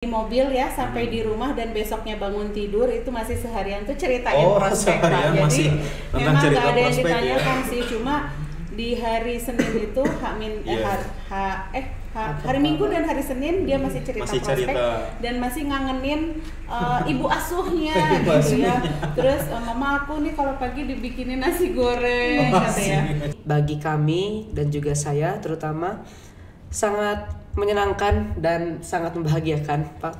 di mobil ya sampai di rumah dan besoknya bangun tidur itu masih seharian tuh ceritain prospek Pak. Jadi masih memang nggak ada yang prospek, ditanyakan ya. sih, cuma di hari Senin itu hari Minggu dan hari Senin dia masih cerita prospek dan masih ngangenin ibu asuhnya gitu ya. Terus mama aku nih kalau pagi dibikinin nasi goreng katanya. Bagi kami dan juga saya terutama sangat menyenangkan dan sangat membahagiakan, Pak.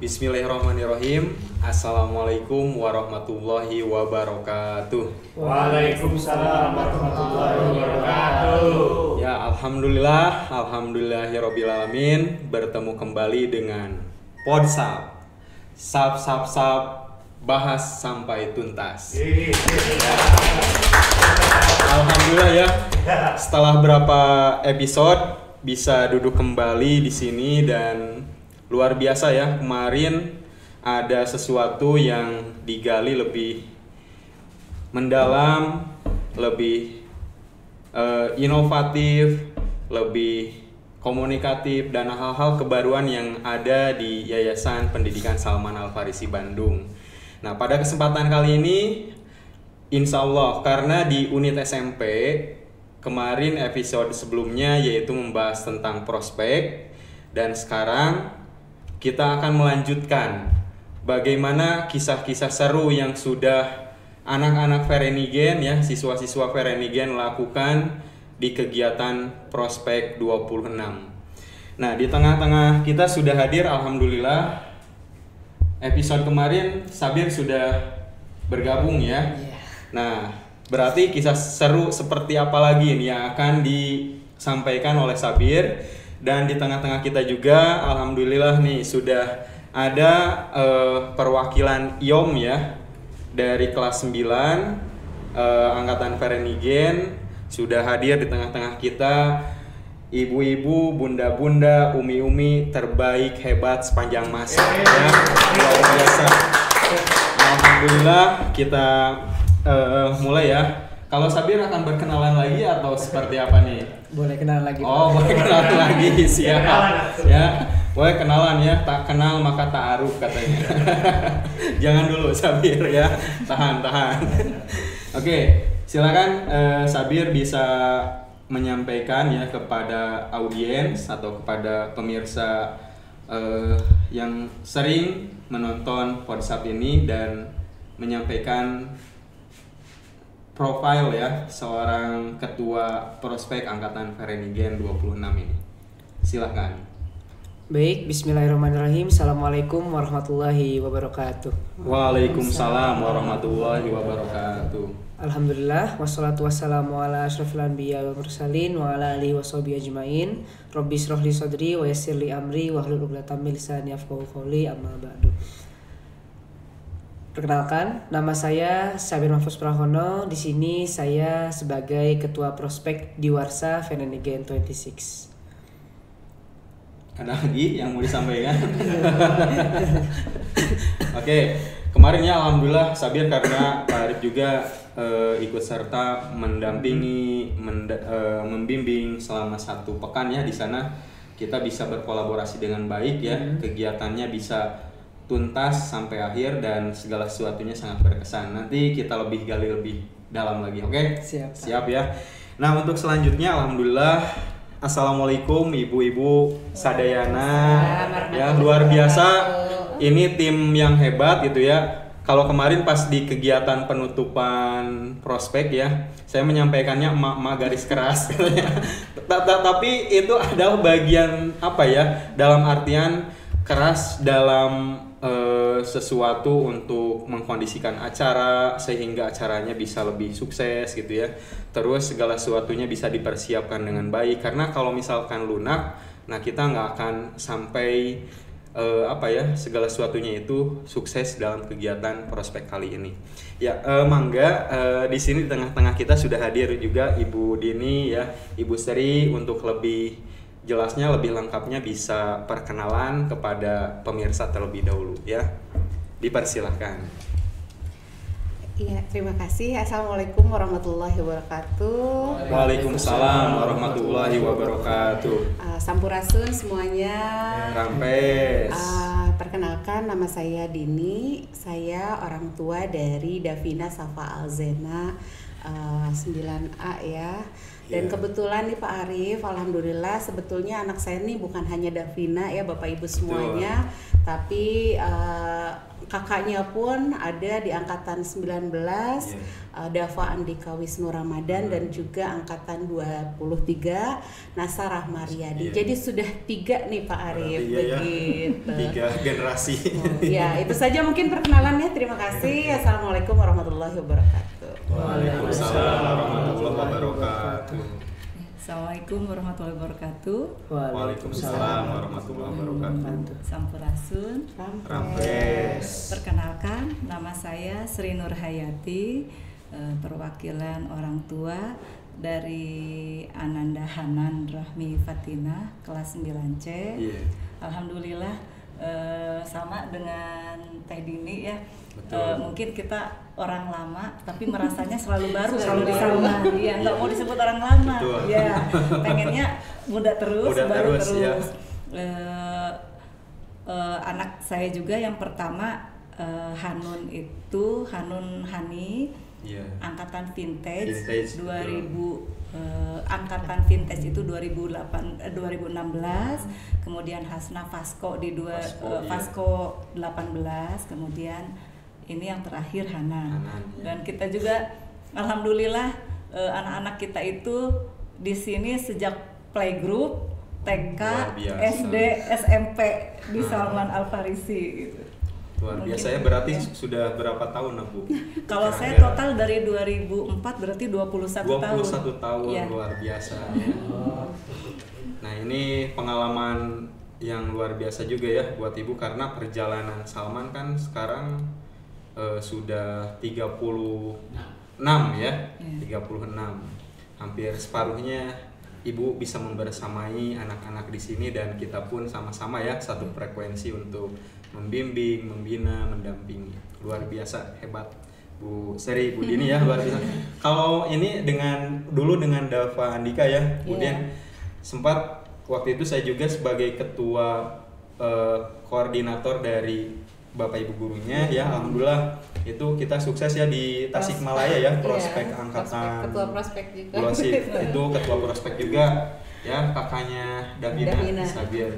Bismillahirrahmanirrahim. Assalamualaikum warahmatullahi wabarakatuh. Waalaikumsalam warahmatullahi wabarakatuh. Ya, alhamdulillahirobbilalamin, bertemu kembali dengan Podsap. Sap bahas sampai tuntas. Ya. Alhamdulillah ya. Setelah berapa episode bisa duduk kembali di sini dan luar biasa ya. Kemarin ada sesuatu yang digali lebih mendalam, lebih inovatif, lebih komunikatif dan hal-hal kebaruan yang ada di Yayasan Pendidikan Salman Al Farisi Bandung. Nah, pada kesempatan kali ini insya Allah karena di unit SMP kemarin episode sebelumnya yaitu membahas tentang prospek, dan sekarang kita akan melanjutkan bagaimana kisah-kisah seru yang sudah anak-anak Verenigen ya, siswa-siswa Verenigen lakukan di kegiatan Prospek 26. Nah, di tengah-tengah kita sudah hadir alhamdulillah. Episode kemarin Sabir sudah bergabung ya. Nah, berarti kisah seru seperti apa lagi nih yang akan disampaikan oleh Sabir. Dan di tengah-tengah kita juga alhamdulillah nih sudah ada perwakilan IOM ya dari kelas 9 angkatan Verenigen sudah hadir di tengah-tengah kita. Ibu-ibu, bunda-bunda, umi-umi terbaik, hebat sepanjang masa ya. Luar biasa. Alhamdulillah kita mulai ya. Kalau Sabir akan berkenalan lagi atau seperti apa nih? Boleh kenalan lagi. Oh, boleh kenalan lagi, siap. Ya, boleh kenalan ya. Tak kenal maka ta'aruf katanya. Jangan dulu Sabir ya. Tahan. Oke, silakan Sabir bisa menyampaikan ya kepada audiens atau kepada pemirsa yang sering menonton Podsap ini dan menyampaikan profil ya seorang ketua prospek angkatan Verenigen 26 ini. Silahkan. Baik, bismillahirrahmanirrahim. Assalamualaikum warahmatullahi wabarakatuh. Waalaikumsalam warahmatullahi wabarakatuh. Alhamdulillah, wassalatu wassalamu ala asyrafil anbiya wal mursalin wa ala alihi washabihi ajmain. Rabbi shrah li sadri wa yassir li amri wahlul 'uqdatam min lisani yafqahu qawli, amma ba'du. Perkenalkan, nama saya Sabir Mahfuz Prahono. Di sini saya sebagai ketua prospek di Warsa Verenigen 26. Ada lagi yang mau disampaikan? Oke, kemarin ya alhamdulillah Sabir karena Pak Arif juga ikut serta mendampingi, membimbing selama 1 pekan ya di sana. Kita bisa berkolaborasi dengan baik ya, kegiatannya bisa tuntas sampai akhir dan segala sesuatunya sangat berkesan. Nanti kita lebih gali lebih dalam lagi, oke? Siap ya. Nah, untuk selanjutnya alhamdulillah assalamualaikum ibu-ibu sadayana ya, luar biasa. Ini tim yang hebat gitu ya. Kalau kemarin pas di kegiatan penutupan prospek ya, saya menyampaikannya emak-emak garis keras katanya. Tapi itu adalah bagian apa ya? Dalam artian keras dalam sesuatu untuk mengkondisikan acara sehingga acaranya bisa lebih sukses gitu ya. Terus segala sesuatunya bisa dipersiapkan dengan baik, karena kalau misalkan lunak, nah kita nggak akan sampai segala sesuatunya itu sukses dalam kegiatan prospek kali ini. Ya, mangga di sini di tengah-tengah kita sudah hadir juga Ibu Dini ya, Ibu Sri, untuk lebih jelasnya lebih lengkapnya bisa perkenalan kepada pemirsa terlebih dahulu ya. Dipersilahkan. Iya, terima kasih. Assalamualaikum warahmatullahi wabarakatuh. Waalaikumsalam warahmatullahi wabarakatuh. Sampurasun semuanya. Rampes. Perkenalkan, nama saya Dini. Saya orang tua dari Davina Safa Alzena 9A ya. Dan kebetulan nih Pak Arif, alhamdulillah sebetulnya anak saya nih bukan hanya Davina ya Bapak Ibu semuanya, tapi kakaknya pun ada di angkatan 19, Dava Andika Wisnu Ramadan, dan juga angkatan 23 Nasa Rahmariadi. Jadi sudah 3 nih Pak Arif, begitu. 3 generasi. Ya, itu saja mungkin perkenalannya. Terima kasih. Assalamualaikum warahmatullahi wabarakatuh. Waalaikumsalam warahmatullahi wabarakatuh. Assalamualaikum warahmatullahi wabarakatuh. Waalaikumsalam warahmatullahi wabarakatuh. Sampurasun. Rampes. Perkenalkan, nama saya Sri Nur Hayati, perwakilan orang tua dari Ananda Hanan Rahmi Fatina kelas 9C. Alhamdulillah sama dengan Teh Dini ya. Mungkin kita orang lama tapi merasanya selalu baru kalau di Salman. Ya, nggak mau disebut orang lama. Ya, pengennya muda terus, baru terus. Anak saya juga yang pertama Hanun Hani, angkatan vintage 2000. Angkatan vintage itu 2016, kemudian Hasna Fasko di Fasko 18, kemudian ini yang terakhir Hanan. Dan kita juga alhamdulillah anak-anak kita itu di sini sejak playgroup, TK, SD, SMP di Salman Al Farisi gitu. Luar biasa ya, berarti sudah berapa tahun Bu? Kalau saya total dari 2004 berarti 21 tahun. 21 tahun ya. Luar biasa ya. Nah, ini pengalaman yang luar biasa juga ya buat Ibu, karena perjalanan Salman kan sekarang sudah 36 ya. 36. Hampir separuhnya Ibu bisa membersamai anak-anak di sini, dan kita pun sama-sama ya satu frekuensi untuk membimbing, membina, mendampingi. Luar biasa, hebat Bu Sri, Bu Dini ya, luar biasa. Kalau ini dulu dengan Dava Andika ya, kemudian sempat waktu itu saya juga sebagai ketua koordinator dari Bapak Ibu gurunya ya, alhamdulillah itu kita sukses ya di Tasikmalaya ya, prospek angkatan. Ketua prospek juga. Itu ketua prospek juga ya, kakaknya Davina Sabir.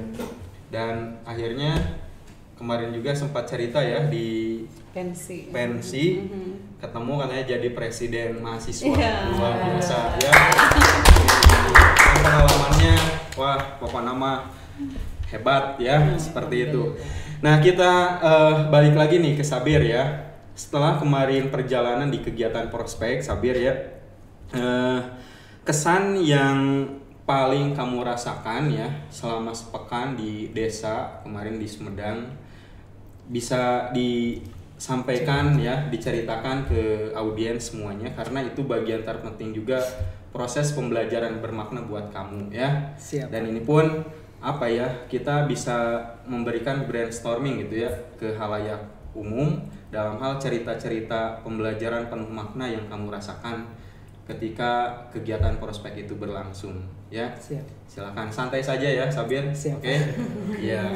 Dan akhirnya kemarin juga sempat cerita ya di pensi ketemu katanya jadi presiden mahasiswa. Luar biasa ya. Pengalamannya wah pokoknya nama hebat ya, seperti itu. Nah, kita balik lagi nih ke Sabir ya. Setelah kemarin perjalanan di kegiatan prospek Sabir ya, kesan yang paling kamu rasakan ya selama sepekan di desa kemarin di Sumedang, bisa disampaikan ya, diceritakan ke audiens semuanya, karena itu bagian terpenting juga proses pembelajaran bermakna buat kamu ya. Siap. Dan ini pun apa ya, kita bisa memberikan brainstorming gitu ya ke halayak umum dalam hal cerita-cerita pembelajaran penuh makna yang kamu rasakan ketika kegiatan prospek itu berlangsung ya. Siap. Silakan santai saja ya Sabir. Oke. Iya.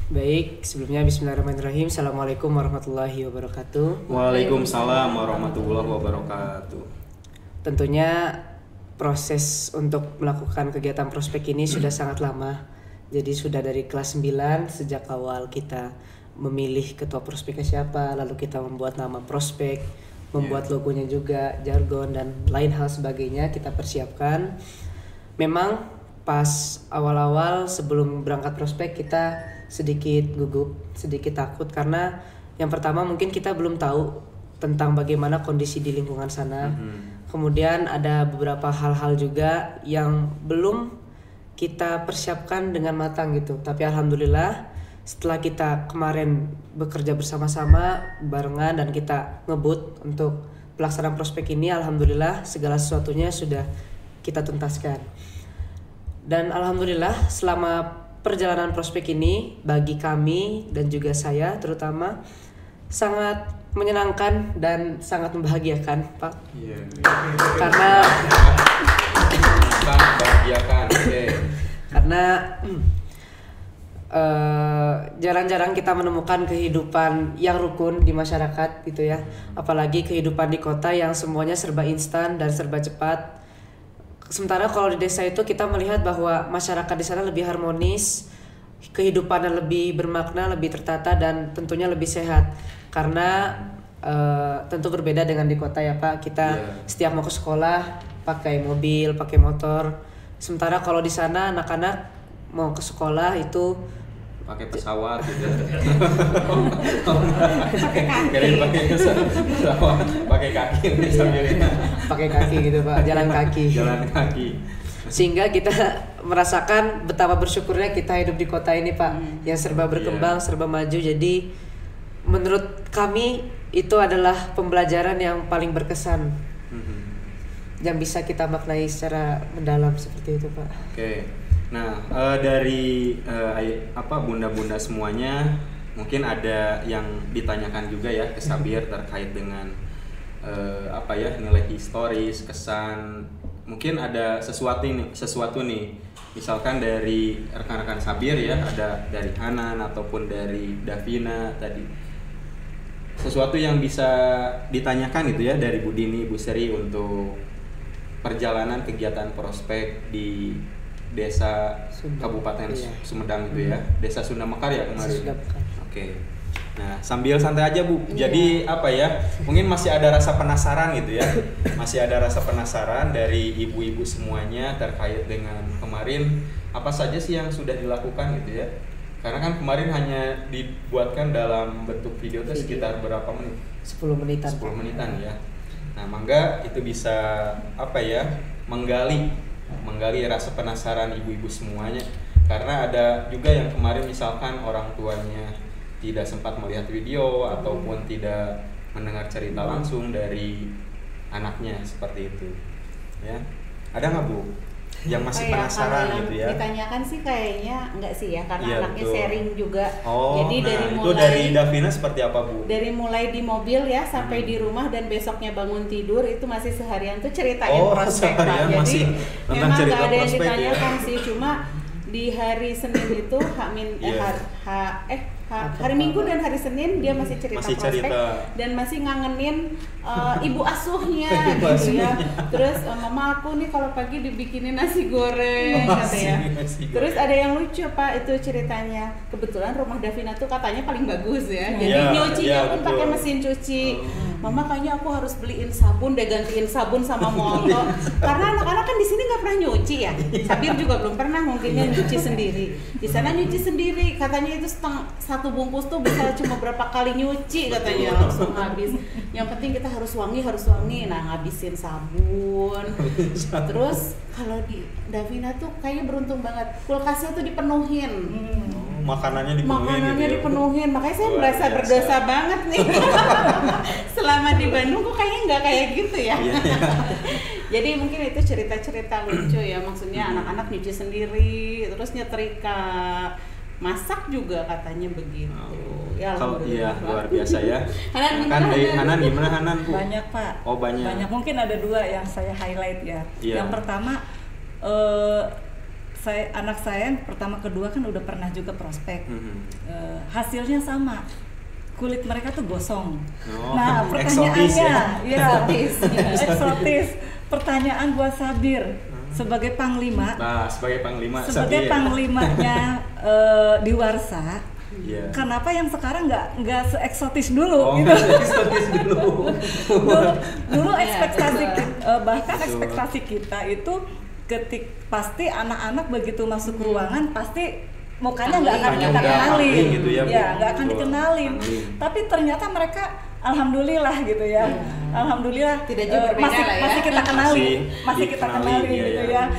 Baik, sebelumnya bismillahirrahmanirrahim. Assalamualaikum warahmatullahi wabarakatuh. Waalaikumsalam warahmatullahi wabarakatuh. Tentunya proses untuk melakukan kegiatan prospek ini sudah sangat lama. Jadi sudah dari kelas 9 sejak awal kita memilih ketua prospeknya siapa, lalu kita membuat nama prospek, membuat logonya juga, jargon dan lain hal sebagainya kita persiapkan. Memang pas awal-awal sebelum berangkat prospek kita sedikit gugup, sedikit takut, karena yang pertama mungkin kita belum tahu tentang bagaimana kondisi di lingkungan sana. Kemudian ada beberapa hal-hal juga yang belum kita persiapkan dengan matang gitu. Tapi alhamdulillah setelah kita kemarin bekerja bersama-sama barengan dan kita ngebut untuk pelaksanaan prospek ini, alhamdulillah segala sesuatunya sudah kita tuntaskan. Dan alhamdulillah selama perjalanan prospek ini bagi kami dan juga saya terutama sangat menyenangkan dan sangat membahagiakan, Pak. Iya. Karena membahagiakan. Oke. Karena jarang-jarang kita menemukan kehidupan yang rukun di masyarakat gitu ya. Apalagi kehidupan di kota yang semuanya serba instan dan serba cepat. Sementara kalau di desa itu kita melihat bahwa masyarakat di sana lebih harmonis, kehidupannya lebih bermakna, lebih tertata dan tentunya lebih sehat. Karena tentu berbeda dengan di kota ya Pak. Kita setiap mau ke sekolah pakai mobil, pakai motor. Sementara kalau di sana anak-anak mau ke sekolah itu pakai pesawat gitu. Pakai kaki pakai kaki gitu Pak, jalan kaki. Sehingga kita merasakan betapa bersyukurnya kita hidup di kota ini Pak, yang serba berkembang, serba maju. Jadi menurut kami itu adalah pembelajaran yang paling berkesan, yang bisa kita maknai secara mendalam seperti itu Pak. Oke. Nah, dari bunda-bunda semuanya, mungkin ada yang ditanyakan juga ya ke Sabir terkait dengan nilai historis, kesan. Mungkin ada sesuatu nih, misalkan dari rekan-rekan Sabir ya, ada dari Hanan ataupun dari Davina tadi. Sesuatu yang bisa ditanyakan gitu ya dari Bu Dini, Bu Sri untuk perjalanan kegiatan prospek di Desa Kabupaten Sumedang itu ya, Desa Sunda Mekar ya kemarin. Oke. Nah, sambil santai aja Bu. Jadi mungkin masih ada rasa penasaran gitu ya. Masih ada rasa penasaran dari ibu-ibu semuanya terkait dengan kemarin apa saja sih yang sudah dilakukan gitu ya. Karena kan kemarin hanya dibuatkan dalam bentuk video itu sekitar berapa menit? 10 menitan. 10 menitan ya. Nah, mangga itu bisa menggali rasa penasaran ibu-ibu semuanya, karena ada juga yang kemarin misalkan orang tuanya tidak sempat melihat video ataupun tidak mendengar cerita langsung dari anaknya seperti itu ya. Ada nggak Bu yang masih penasaran gitu ya? Ditanyakan sih kayaknya enggak sih ya, karena anaknya betul. Sharing juga. Jadi dari Davina seperti apa Bu? Dari mulai di mobil ya sampai di rumah dan besoknya bangun tidur itu masih seharian tuh ceritain prospek Pak. Jadi memang nggak ada yang ditanyakan sih, cuma di hari Senin itu hari Minggu dan hari Senin dia masih cerita prospek dan masih ngangenin ibu asuhnya gitu ya. Terus mama aku nih kalau pagi dibikinin nasi goreng katanya. Terus ada yang lucu Pak itu ceritanya. Kebetulan rumah Davina tuh katanya paling bagus ya. Jadi nyucinya pun pakai mesin cuci. Mama kayaknya aku harus beliin sabun deh, gantiin sabun sama motor. Karena anak-anak kan di sini nggak pernah nyuci ya. Sabir juga belum pernah mungkinnya nyuci sendiri. Di sana nyuci sendiri. Katanya itu satu bungkus tuh bisa cuma berapa kali nyuci katanya langsung habis. Yang penting kita harus wangi. Nah, ngabisin sabun. Terus kalau di Davina tuh kayaknya beruntung banget. Kulkasnya tuh dipenuhin. Makanannya dipenuhin. Makanya saya merasa berdosa banget nih. Selama di Bandung kok kayaknya nggak kayak gitu ya. Jadi mungkin itu cerita-cerita lucu ya. Maksudnya anak-anak nyuci sendiri, terus nyetrika, masak juga katanya begitu. Ya, luar biasa ya. Hanan gimana Hanan Bu? Banyak Pak. Oh banyak. Mungkin ada 2 yang saya highlight ya. Yang pertama anak saya pertama kedua kan udah pernah juga prospek. Hasilnya sama, kulit mereka tuh gosong. Nah pertanyaannya eksotis. Pertanyaan buat Sabir sebagai panglima. Sebagai panglimanya di Warsa. Kenapa yang sekarang nggak se-eksotis dulu? Dulu ekspektasi ekspektasi kita itu pasti anak-anak begitu masuk ruangan pasti mukanya nggak akan kita kenalin, nggak akan dikenalin. Tapi ternyata mereka alhamdulillah gitu ya. Alhamdulillah tidak juga berbeda masih kita kenali, gitu ya.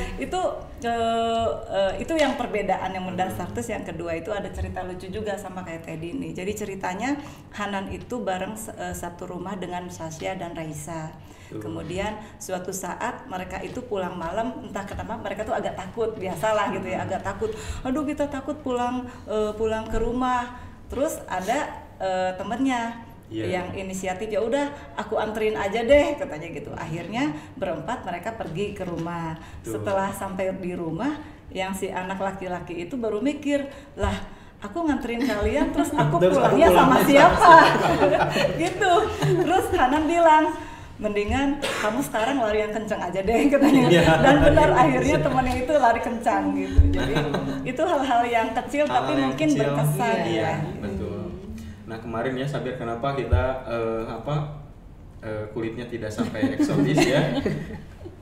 Itu yang perbedaan yang mendasar. Terus yang kedua itu ada cerita lucu juga sama kayak Teddy ini. Jadi ceritanya Hanan itu bareng satu rumah dengan Sasya dan Raisa. Kemudian suatu saat mereka itu pulang malam, entah kenapa mereka tuh agak takut, biasalah gitu ya, agak takut. Aduh kita takut pulang ke rumah. Terus ada temennya yang inisiatif, ya udah aku anterin aja deh katanya gitu. Akhirnya berempat mereka pergi ke rumah. Setelah sampai di rumah, yang si anak laki-laki itu baru mikir, lah aku nganterin kalian terus aku pulangnya sama siapa gitu. Terus Hanan bilang, mendingan kamu sekarang lari yang kencang aja deh katanya. Dan benar akhirnya temannya itu lari kencang gitu. Jadi itu hal-hal yang kecil tapi mungkin berkesan ya. Betul. Nah kemarin ya Sabir, kenapa kita kulitnya tidak sampai eksotis ya?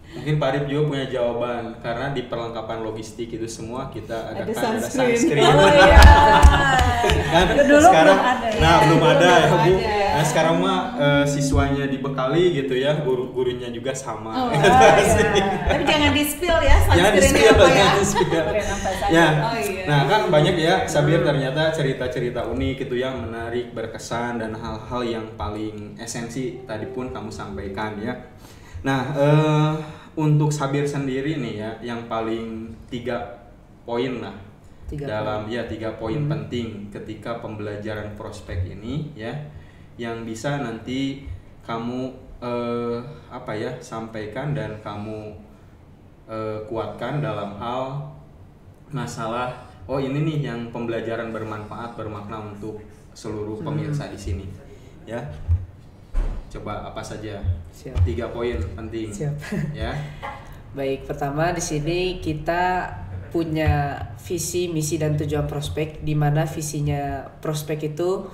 Mungkin Pak Arif juga punya jawaban, karena di perlengkapan logistik itu semua kita ada sunscreen. Oh iya. Kan Dulu sekarang belum ada, ya. Nah belum ada ya Bu. Ada. Nah sekarang mah siswanya dibekali gitu ya, gurunya juga sama. Oh, iya. Tapi jangan di-spill ya sunscreen-nya apa ya. Ya. Oh, iya. Nah kan banyak ya Sabir, ternyata cerita-cerita unik gitu yang menarik, berkesan, dan hal-hal yang paling esensi tadi pun kamu sampaikan ya. Nah untuk Sabir sendiri nih ya, yang paling 3 poin lah dalam ya 3 poin penting ketika pembelajaran prospek ini ya, yang bisa nanti kamu sampaikan dan kamu kuatkan dalam hal masalah ini nih yang pembelajaran bermanfaat, bermakna untuk seluruh pemirsa di sini ya. Coba apa saja? Siap. 3 poin penting. Siap. Ya. Baik, pertama di sini kita punya visi, misi, dan tujuan prospek, di mana visinya prospek itu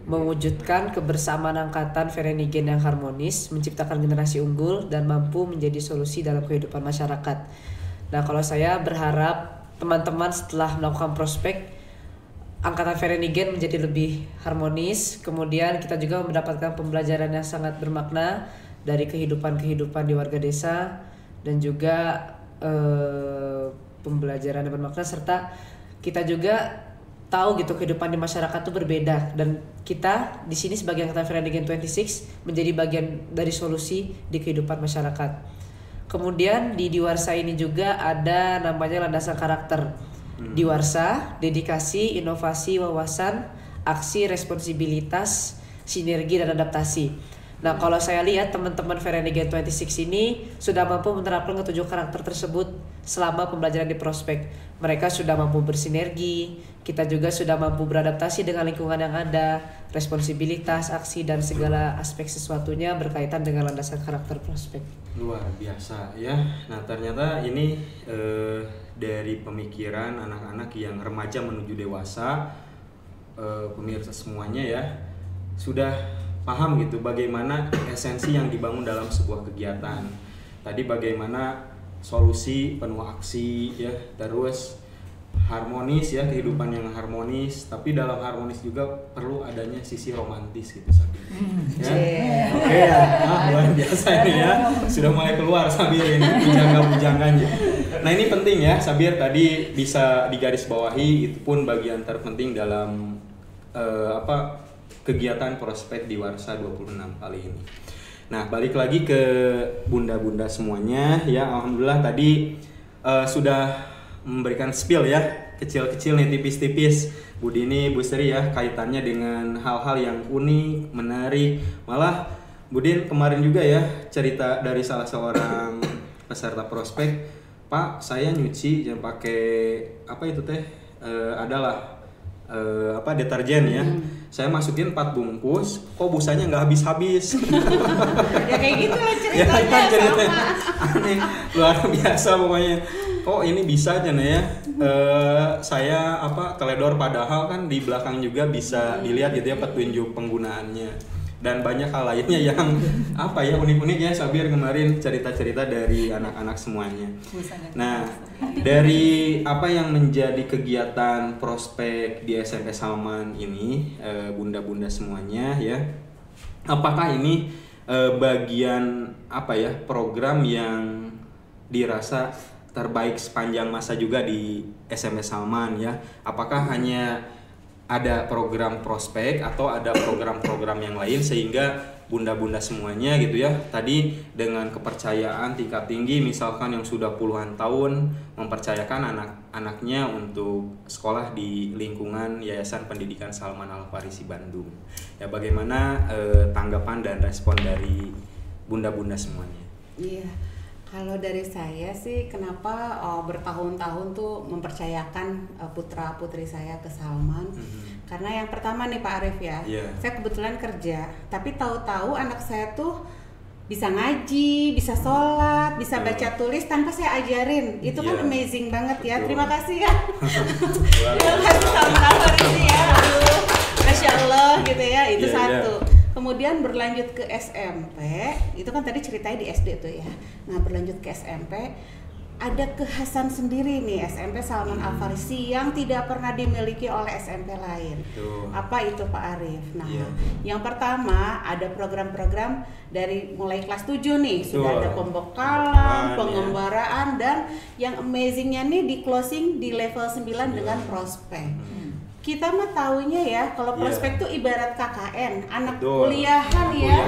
mewujudkan kebersamaan angkatan Vereniging yang harmonis, menciptakan generasi unggul, dan mampu menjadi solusi dalam kehidupan masyarakat. Nah, kalau saya berharap teman-teman setelah melakukan prospek, Angkatan Vereniging menjadi lebih harmonis, kemudian kita juga mendapatkan pembelajaran yang sangat bermakna dari kehidupan-kehidupan di warga desa, dan juga pembelajaran yang bermakna, serta kita juga tahu gitu kehidupan di masyarakat itu berbeda, dan kita di sini sebagai Angkatan Vereniging 26 menjadi bagian dari solusi di kehidupan masyarakat. Kemudian di Diwarsa ini juga ada namanya landasan karakter. Diwarsa, dedikasi, inovasi, wawasan, aksi, responsibilitas, sinergi, dan adaptasi. Nah, kalau saya lihat teman-teman Vereniging 26 ini sudah mampu menerapkan ketujuh karakter tersebut selama pembelajaran di prospek. Mereka sudah mampu bersinergi, kita juga sudah mampu beradaptasi dengan lingkungan yang ada, responsibilitas, aksi, dan segala aspek sesuatunya berkaitan dengan landasan karakter prospek. Luar biasa ya. Nah ternyata ini dari pemikiran anak-anak yang remaja menuju dewasa, pemirsa semuanya ya sudah paham gitu bagaimana esensi yang dibangun dalam sebuah kegiatan. Tadi bagaimana solusi penuh aksi ya, terus harmonis ya, kehidupan yang harmonis, tapi dalam harmonis juga perlu adanya sisi romantis gitu Sabir. Oke ya, luar biasa ini ya, sudah mulai keluar Sabir ini bujangga-bujangganya. Nah ini penting ya Sabir, tadi bisa digarisbawahi, itu pun bagian terpenting dalam kegiatan prospek Diwarsa 26 kali ini. Nah balik lagi ke bunda-bunda semuanya ya, alhamdulillah tadi sudah memberikan spill ya, kecil-kecil nih, tipis-tipis Bu Dini, Bu Sri ya, kaitannya dengan hal-hal yang unik, menarik. Malah Bu Din kemarin juga ya cerita dari salah seorang peserta prospek, Pak saya nyuci yang pakai apa itu teh adalah deterjen ya. Saya masukin 4 bungkus, kok busanya nggak habis-habis. Ya kayak gitu lah ceritanya. Ya kan ceritanya aneh, luar biasa pokoknya. Oh ini bisa aja nih ya, saya teledor, padahal kan di belakang juga bisa dilihat gitu ya petunjuk penggunaannya, dan banyak hal lainnya yang unik-unik ya Sabir kemarin cerita-cerita dari anak-anak semuanya. Nah dari apa yang menjadi kegiatan prospek di SMP Salman ini, bunda-bunda semuanya ya, apakah ini bagian program yang dirasa terbaik sepanjang masa juga di SMP Salman ya? Apakah hanya ada program prospek atau ada program-program yang lain sehingga bunda-bunda semuanya gitu ya. Tadi dengan kepercayaan tingkat tinggi misalkan yang sudah puluhan tahun mempercayakan anak-anaknya untuk sekolah di lingkungan Yayasan Pendidikan Salman Al Farisi Bandung. Ya, bagaimana tanggapan dan respon dari bunda-bunda semuanya? Iya. Kalau dari saya sih, kenapa bertahun-tahun tuh mempercayakan putra-putri saya ke Salman? Karena yang pertama nih Pak Arif ya, saya kebetulan kerja, tapi tahu-tahu anak saya tuh bisa ngaji, bisa sholat, bisa baca tulis tanpa saya ajarin. Itu kan amazing banget ya. Terima kasih ya. Terima kasih Salman Al Farisi ya. Aduh, Masya Allah gitu ya. Itu satu. Kemudian berlanjut ke SMP, itu kan tadi ceritanya di SD tuh ya. Nah, berlanjut ke SMP, ada kekhasan sendiri nih SMP Salman Al Farisi yang tidak pernah dimiliki oleh SMP lain. Apa itu Pak Arif? Nah, yang pertama ada program-program dari mulai kelas 7 nih, sudah ada pembekalan, pengembaraan, dan yang amazingnya nih di closing di level 9 dengan prospek. Kita mah taunya ya, kalau prospek tuh ibarat KKN, anak kuliahan ya,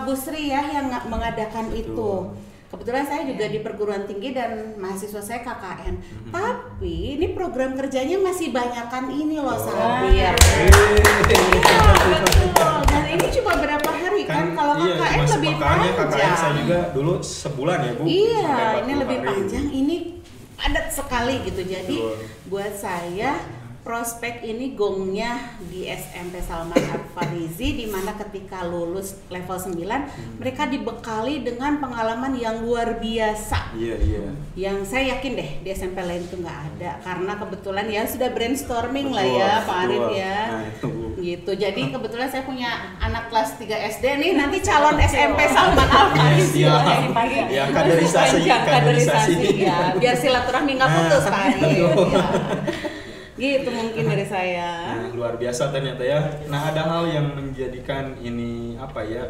Bu Sri ya yang mengadakan itu. Kebetulan saya juga di perguruan tinggi dan mahasiswa saya KKN. Tapi ini program kerjanya masih banyakan ini loh, Sabir. Iya, betul. Dan ini cuma berapa hari kan? Kalau KKN lebih panjang. KKN saya juga dulu sebulan ya Bu. Iya, ini lebih panjang. Ini padat sekali gitu. Jadi buat saya prospek ini gongnya di SMP Salman Al Farisi, di mana ketika lulus level 9 mereka dibekali dengan pengalaman yang luar biasa. Yang saya yakin deh di SMP lain itu nggak ada, karena kebetulan ya sudah brainstorming lah ya Pak Arif ya. Gitu. Jadi kebetulan saya punya anak kelas 3 SD nih, nanti calon SMP Salman Al Farisi. Ya, kaderisasi ya, biar silaturahmi nggak putus Pak Arif. Gitu mungkin dari saya. Nah, luar biasa ternyata ya. Nah, ada hal yang menjadikan ini apa ya,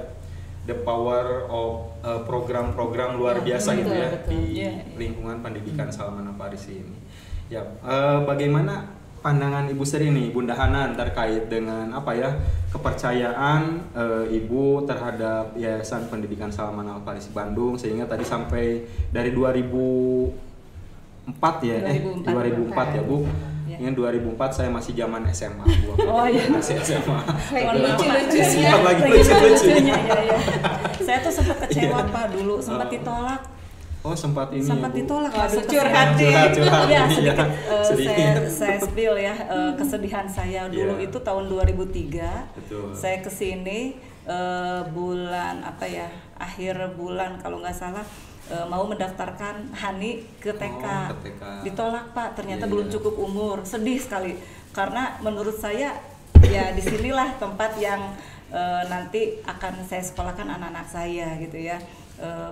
the power of program-program luar biasa gitu ya di lingkungan pendidikan Salman Al Farisi ini. Ya, bagaimana pandangan Ibu Sri nih, Bunda Hanan, terkait dengan apa ya, kepercayaan Ibu terhadap Yayasan Pendidikan Salman Al Farisi Bandung, sehingga tadi sampai dari 2004 ya, 2004 ya Bu. Yang 2004 saya masih zaman SMA Bu. Masih SMA. Lucu-lucunya. Saya tuh sempat kecewa Pak dulu, sempat ditolak. Sempat ini. Sempat ditolak. Curhat. Ya, sedikit saya spill ya kesedihan saya dulu itu tahun 2003. Saya kesini bulan apa ya, akhir bulan kalau nggak salah. Mau mendaftarkan Hani ke TK. Ditolak Pak, ternyata belum cukup umur. Sedih sekali, karena menurut saya ya disinilah tempat yang nanti akan saya sekolahkan anak-anak saya gitu ya.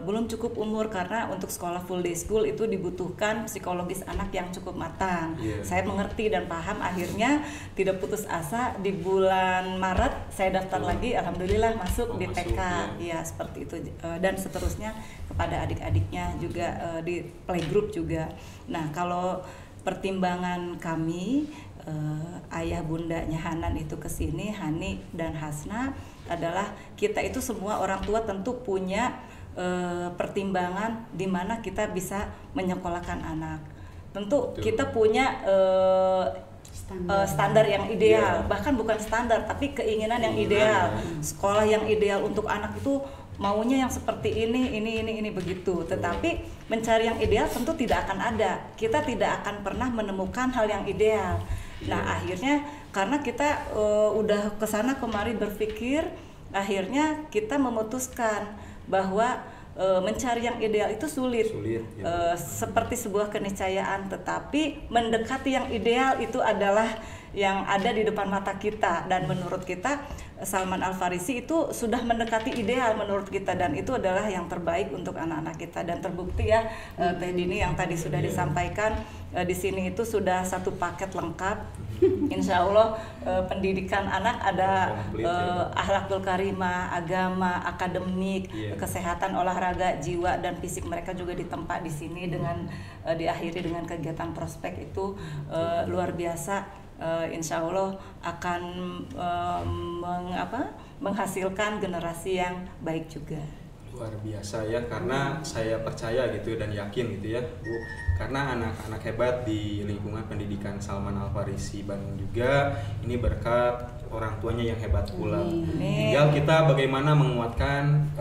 Belum cukup umur, karena untuk sekolah full day school itu dibutuhkan psikologis anak yang cukup matang. Saya mengerti dan paham, akhirnya tidak putus asa. Di bulan Maret saya daftar lagi, alhamdulillah masuk di TK. Ya seperti itu, dan seterusnya kepada adik-adiknya juga di playgroup juga. Nah, kalau pertimbangan kami ayah bundanya Hanan itu kesini, Hani dan Hasna, adalah kita itu semua orang tua tentu punya pertimbangan di mana kita bisa menyekolahkan anak. Tentu kita punya standar yang ideal, bahkan bukan standar tapi keinginan yang ideal. Sekolah yang ideal untuk anak itu maunya yang seperti ini begitu. Tetapi mencari yang ideal tentu tidak akan ada. Kita tidak akan pernah menemukan hal yang ideal. Nah, akhirnya karena kita udah kesana kemari berpikir, akhirnya kita memutuskan bahwa mencari yang ideal itu sulit seperti sebuah keniscayaan, tetapi mendekati yang ideal itu adalah yang ada di depan mata kita, dan menurut kita Salman Al Farisi itu sudah mendekati ideal menurut kita, dan itu adalah yang terbaik untuk anak-anak kita. Dan terbukti ya Teh Dini yang tadi sudah disampaikan, di sini itu sudah satu paket lengkap. Insya Allah pendidikan anak ada akhlakul karimah, agama, akademik, kesehatan, olahraga, jiwa dan fisik mereka juga ditempa di sini dengan diakhiri dengan kegiatan prospek itu luar biasa. Insya Allah akan menghasilkan generasi yang baik juga. Luar biasa ya, karena saya percaya gitu dan yakin gitu ya Bu, karena anak-anak hebat di lingkungan pendidikan Salman Al Farisi Bandung juga ini berkat orang tuanya yang hebat pula. Tinggal kita bagaimana menguatkan,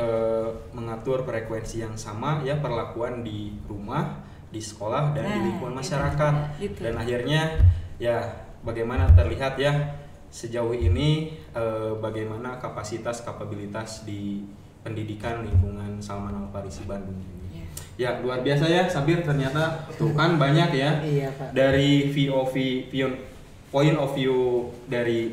mengatur frekuensi yang sama ya, perlakuan di rumah, di sekolah, dan di lingkungan masyarakat. Dan akhirnya ya bagaimana terlihat ya sejauh ini bagaimana kapabilitas di pendidikan lingkungan Salman Al Farisi Bandung ini. Ya luar biasa ya Sabir, ternyata tuh kan banyak ya. Iya, Pak. Dari point of view dari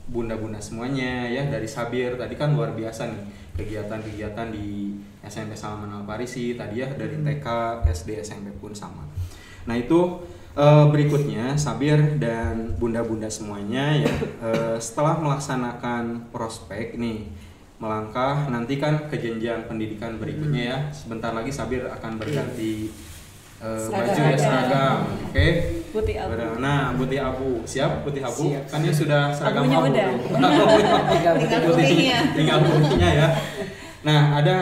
bunda-bunda semuanya ya, dari Sabir tadi kan luar biasa nih kegiatan-kegiatan di SMP Salman Al Farisi tadi ya, dari TK, SD, SMP pun sama. Nah itu berikutnya Sabir dan bunda-bunda semuanya ya, setelah melaksanakan prospek nih, melangkah nanti kan ke jenjang pendidikan berikutnya ya. Sebentar lagi Sabir akan berganti baju ya, seragam. Oke. Putih abu. Nah, putih abu. Siap putih abu? Siap. Kan ya sudah seragam Abunya abu. udah. Tinggal putihnya ya. Nah, ada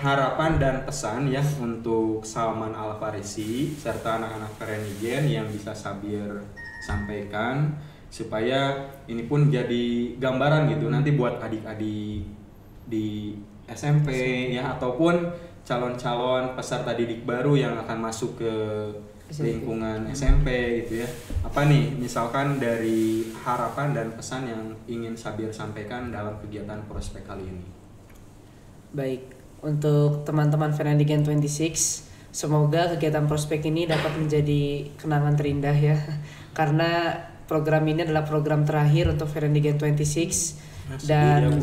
harapan dan pesan ya untuk Salman Al Farisi serta anak-anak Ferenigen yang bisa Sabir sampaikan, supaya ini pun jadi gambaran gitu nanti buat adik-adik di SMP ya, ataupun calon-calon peserta didik baru yang akan masuk ke lingkungan SMP gitu ya. Apa nih misalkan dari harapan dan pesan yang ingin Sabir sampaikan dalam kegiatan prospek kali ini? Baik, untuk teman-teman Ferenigen 26, semoga kegiatan prospek ini dapat menjadi kenangan terindah ya. Karena program ini adalah program terakhir untuk Ferenigen 26 dan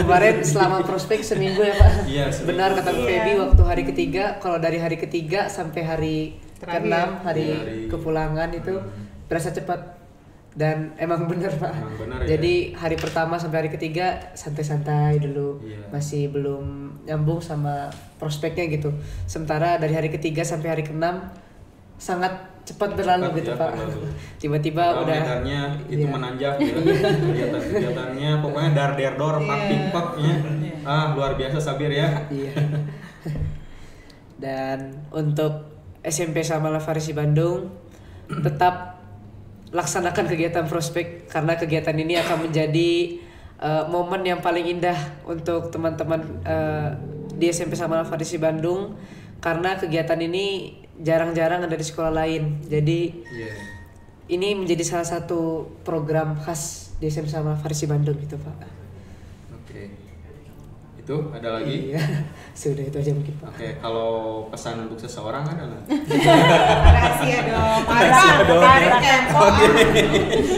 kemarin selama prospek seminggu ya Pak. Iya, benar kata Bu Feby, waktu hari ketiga, kalau dari hari ketiga sampai hari ke-6 hari kepulangan itu berasa cepat. Dan emang benar Pak. Jadi hari pertama sampai hari ketiga santai-santai dulu, masih belum nyambung sama prospeknya gitu. Sementara dari hari ketiga sampai hari ke-6 sangat cepat berlalu gitu Pak. Tiba-tiba udah itu menanjak ya. Kegiatan-kegiatannya pokoknya dar-der-dor, pak-pik-paknya. Luar biasa Sabir ya. Iya. Dan untuk SMP Salman Al Farisi Bandung tetap laksanakan kegiatan prospek, karena kegiatan ini akan menjadi momen yang paling indah untuk teman-teman di SMP Salman Al Farisi Bandung, karena kegiatan ini jarang-jarang ada di sekolah lain. Jadi ini menjadi salah satu program khas di SMP Salman Al Farisi Bandung gitu Pak. Oke. Itu ada lagi? Iya. Sudah itu aja mungkin Pak. Oke, kalau pesan untuk seseorang ada nggak? Rahasia dong. Rahasia dong. Oke.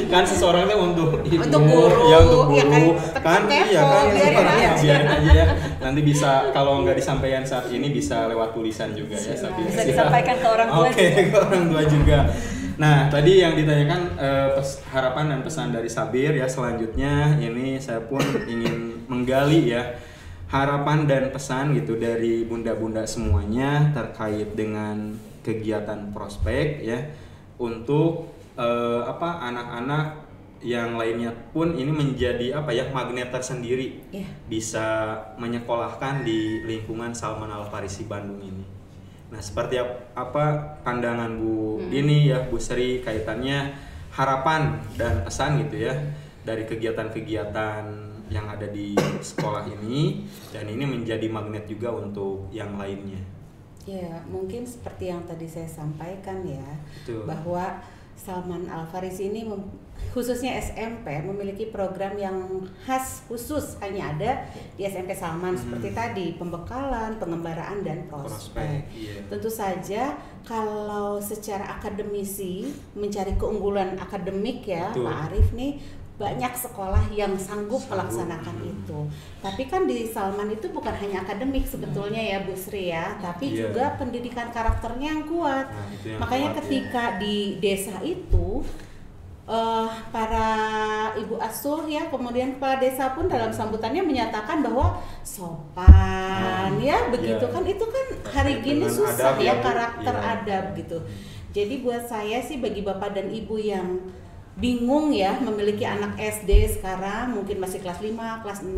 Kan seseorang itu untuk ibu, untuk guru, ya untuk guru, ya kan iya kan, biarin aja ya. Nanti bisa kalau nggak disampaikan saat ini bisa lewat tulisan juga ya. Bisa disampaikan ke orang tua. Oke, ke orang tua juga. Nah, tadi yang ditanyakan harapan dan pesan dari Sabir ya. Selanjutnya ini saya pun ingin menggali ya harapan dan pesan gitu dari bunda-bunda semuanya terkait dengan kegiatan prospek ya, untuk anak-anak yang lainnya pun ini menjadi magnet tersendiri bisa menyekolahkan di lingkungan Salman Al Farisi Bandung ini. Nah, seperti apa pandangan Bu Dini ya, Bu Sri, kaitannya harapan dan pesan gitu ya dari kegiatan-kegiatan yang ada di sekolah ini, dan ini menjadi magnet juga untuk yang lainnya. Ya, mungkin seperti yang tadi saya sampaikan ya, Betul. bahwa Salman Al Farisi ini khususnya SMP memiliki program yang khas khusus hanya ada di SMP Salman, seperti tadi pembekalan, pengembaraan dan prospek. Tentu saja kalau secara akademisi mencari keunggulan akademik ya, Betul. Pak Arief nih banyak sekolah yang sanggup melaksanakan itu. Tapi kan di Salman itu bukan hanya akademik sebetulnya ya Bu Sri ya, tapi juga pendidikan karakternya yang kuat. Makanya ketika di desa itu para ibu asuh ya, kemudian kepala desa pun dalam sambutannya menyatakan bahwa sopan ya begitu kan, itu kan hari gini susah ya, karakter adab gitu. Jadi buat saya sih, bagi bapak dan ibu yang bingung ya memiliki anak SD sekarang, mungkin masih kelas 5, kelas 6,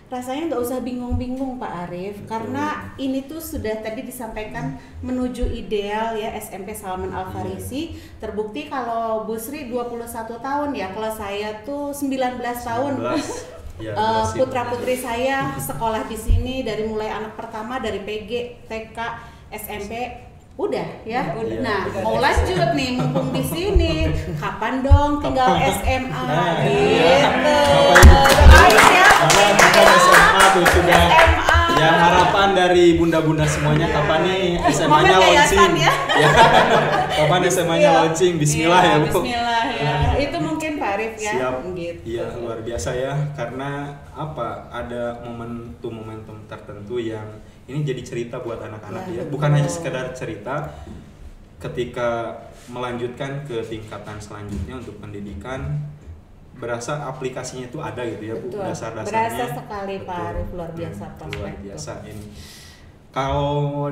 rasanya nggak usah bingung-bingung Pak Arief, karena ini tuh sudah tadi disampaikan menuju ideal ya SMP Salman Al Farisi. Terbukti kalau Bu Sri 21 tahun ya, kalau saya tuh 19 tahun. Ya, putra putri saya sekolah di sini dari mulai anak pertama dari PG, TK, SMP. Udah ya. Udah. Nah, mau lanjut nih mumpung di sini. Kapan dong tinggal SMA gitu. Kapan SMA tuh sudah. Ya harapan dari bunda-bunda semuanya kapan nih SMA-nya launching. Ya. Kapan SMA-nya launching? Bismillah ya, Bu. Bismillah ya. Itu mungkin Pak Arief ya. Siap. Gitu. Iya, luar biasa ya, karena apa? Ada momentum tertentu yang ini jadi cerita buat anak-anak ya. Bukan hanya sekedar cerita, ketika melanjutkan ke tingkatan selanjutnya untuk pendidikan, berasa aplikasinya itu ada gitu ya, Bu, dasar-dasarnya. Berasa sekali Pak Arief, luar biasa luar biasa ini. Kalau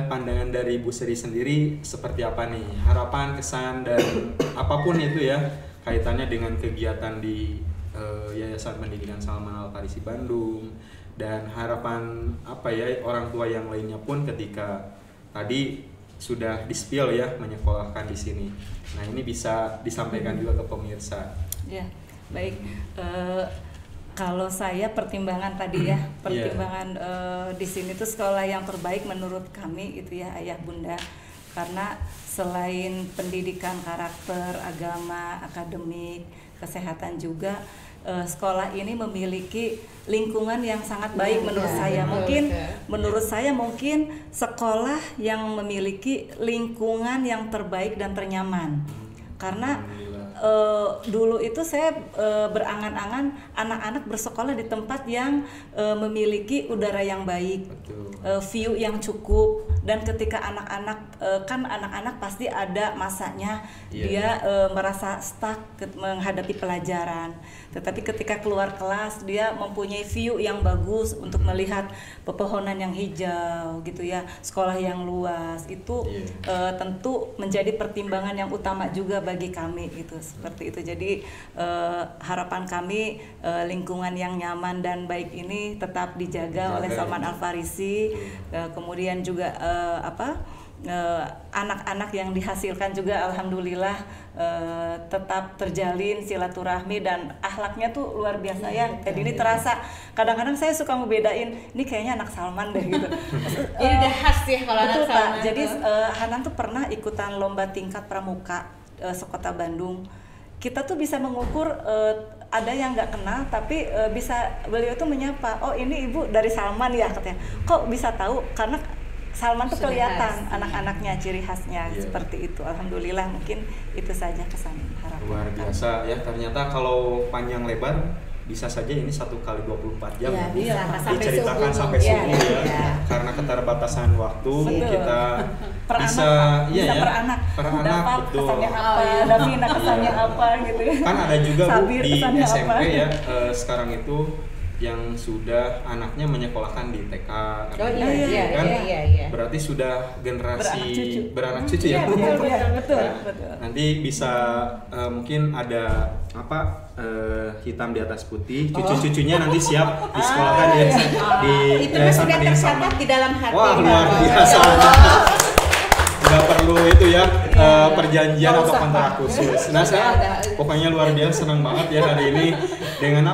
pandangan dari Bu Sri sendiri seperti apa nih? Harapan, kesan, dan apapun itu ya, kaitannya dengan kegiatan di Yayasan Pendidikan Salman Al Farisi Bandung, dan harapan apa ya orang tua yang lainnya pun ketika tadi sudah di-spill ya menyekolahkan di sini. Nah, ini bisa disampaikan juga ke pemirsa. Ya, baik. Kalau saya pertimbangan tadi ya, pertimbangan di sini tuh sekolah yang terbaik menurut kami itu ya Ayah Bunda, karena selain pendidikan karakter, agama, akademik, kesehatan juga, sekolah ini memiliki lingkungan yang sangat baik menurut saya. Menurut saya mungkin sekolah yang memiliki lingkungan yang terbaik dan ternyaman. Karena dulu itu saya berangan-angan anak-anak bersekolah di tempat yang memiliki udara yang baik, view yang cukup, dan ketika anak-anak pasti ada masanya dia merasa stuck menghadapi pelajaran, tetapi ketika keluar kelas dia mempunyai view yang bagus untuk melihat pepohonan yang hijau gitu ya, sekolah yang luas itu tentu menjadi pertimbangan yang utama juga bagi kami gitu, seperti itu. Jadi harapan kami lingkungan yang nyaman dan baik ini tetap dijaga oleh Salman Al Farisi, kemudian juga anak-anak yang dihasilkan juga alhamdulillah tetap terjalin silaturahmi dan akhlaknya tuh luar biasa ya. Jadi ini terasa kadang-kadang saya suka ngebedain ini kayaknya anak Salman deh gitu. Ini udah khas ya kalau anak Salman. Jadi Hanan tuh pernah ikutan lomba tingkat pramuka sekota Bandung. Kita tuh bisa mengukur ada yang nggak kenal tapi beliau tuh menyapa, oh ini ibu dari Salman ya katanya. Kok bisa tahu? Karena Salman tuh kelihatan anak-anaknya, ciri khasnya seperti itu. Alhamdulillah, mungkin itu saja kesan harapan. Luar biasa ya, ternyata kalau panjang lebar bisa saja ini 1 kali 24 jam diceritakan sampai subuh ya. Karena keterbatasan waktu kita bisa per anak betul. Kesannya apa, Davina kesannya apa gitu ya. Kan ada juga Sabir, Bu di SMP apa? ya sekarang itu yang sudah anaknya menyekolahkan di TK berarti sudah generasi beranak cucu ya. Betul. Nanti bisa mungkin ada hitam di atas putih, cucu-cucunya nanti siap disekolahkan di itu sudah tercatat di dalam hati. Wah, luar biasa. Nggak perlu itu ya perjanjian atau kontrak khusus. Nah, saya pokoknya luar biasa senang banget ya hari ini dengan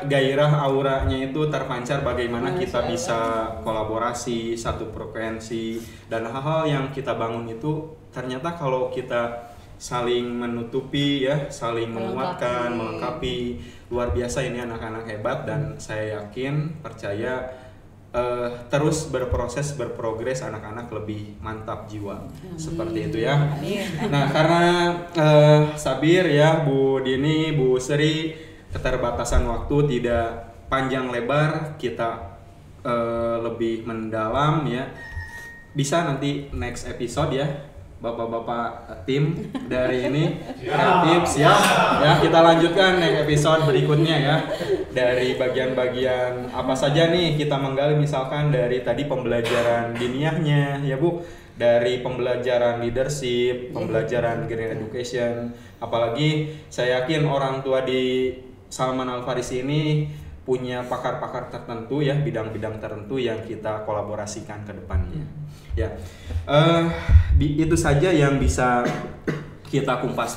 gairah auranya itu terpancar, bagaimana kita bisa kolaborasi satu frekuensi dan hal-hal yang kita bangun itu ternyata kalau kita saling menutupi ya, saling menguatkan, melengkapi, luar biasa ini anak-anak hebat dan saya yakin percaya terus berprogres, anak-anak lebih mantap jiwa. Seperti itu ya. Nah, karena Sabir ya, Bu Dini, Bu Sri, keterbatasan waktu tidak panjang lebar, kita lebih mendalam ya. Bisa nanti next episode ya bapak-bapak tim dari ini kreatif siap ya. Kita lanjutkan episode berikutnya ya, dari bagian-bagian apa saja nih kita menggali, misalkan dari tadi pembelajaran diniahnya ya Bu, dari pembelajaran leadership, pembelajaran green education. Apalagi saya yakin orang tua di Salman Al Farisi ini punya pakar-pakar tertentu ya, bidang-bidang tertentu yang kita kolaborasikan ke depannya. Ya, itu saja yang bisa kita kupas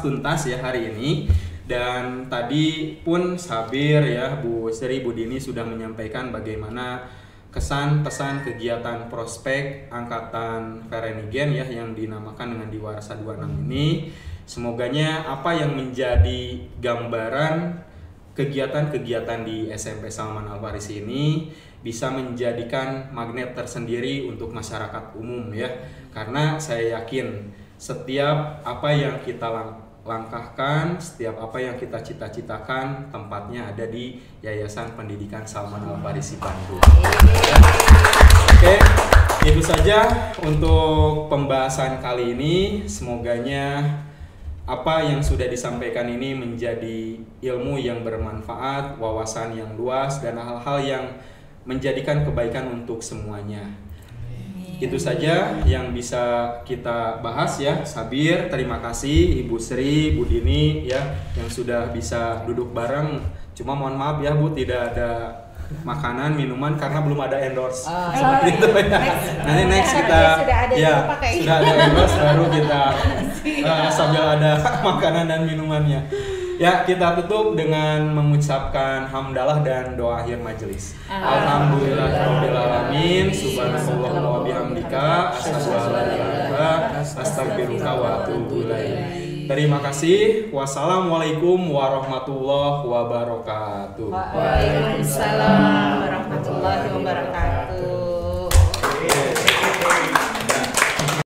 tuntas ya hari ini. Dan tadi pun Sabir ya, Bu Sri, Bu Dini sudah menyampaikan bagaimana kesan pesan kegiatan prospek angkatan Verenigen ya yang dinamakan dengan Diwarsa 26 ini. Semoganya apa yang menjadi gambaran kegiatan-kegiatan di SMP Salman Al Farisi ini bisa menjadikan magnet tersendiri untuk masyarakat umum ya. Karena saya yakin setiap apa yang kita langkahkan, setiap apa yang kita cita-citakan, tempatnya ada di Yayasan Pendidikan Salman Al Farisi Bandung. Oke, itu saja untuk pembahasan kali ini. Semoganya apa yang sudah disampaikan ini menjadi ilmu yang bermanfaat, wawasan yang luas, dan hal-hal yang menjadikan kebaikan untuk semuanya. Itu saja yang bisa kita bahas ya. Sabir, terima kasih. Ibu Sri, Bu Dini ya yang sudah bisa duduk bareng. Cuma mohon maaf ya Bu, tidak ada makanan, minuman karena belum ada endorse. Seperti itu ya. Nanti next kita sudah ada endorse baru kita sambil ada makanan dan minumannya. Ya, kita tutup dengan mengucapkan hamdalah dan doa akhir majelis. Alhamdulillahirabbil alamin, subhanallah wa bihamdika, asyhadu an la ilaha illa anta, astaghfiruka wa atubu ilaik. Terima kasih. Wassalamualaikum warahmatullahi wabarakatuh. Waalaikumsalam warahmatullahi wabarakatuh.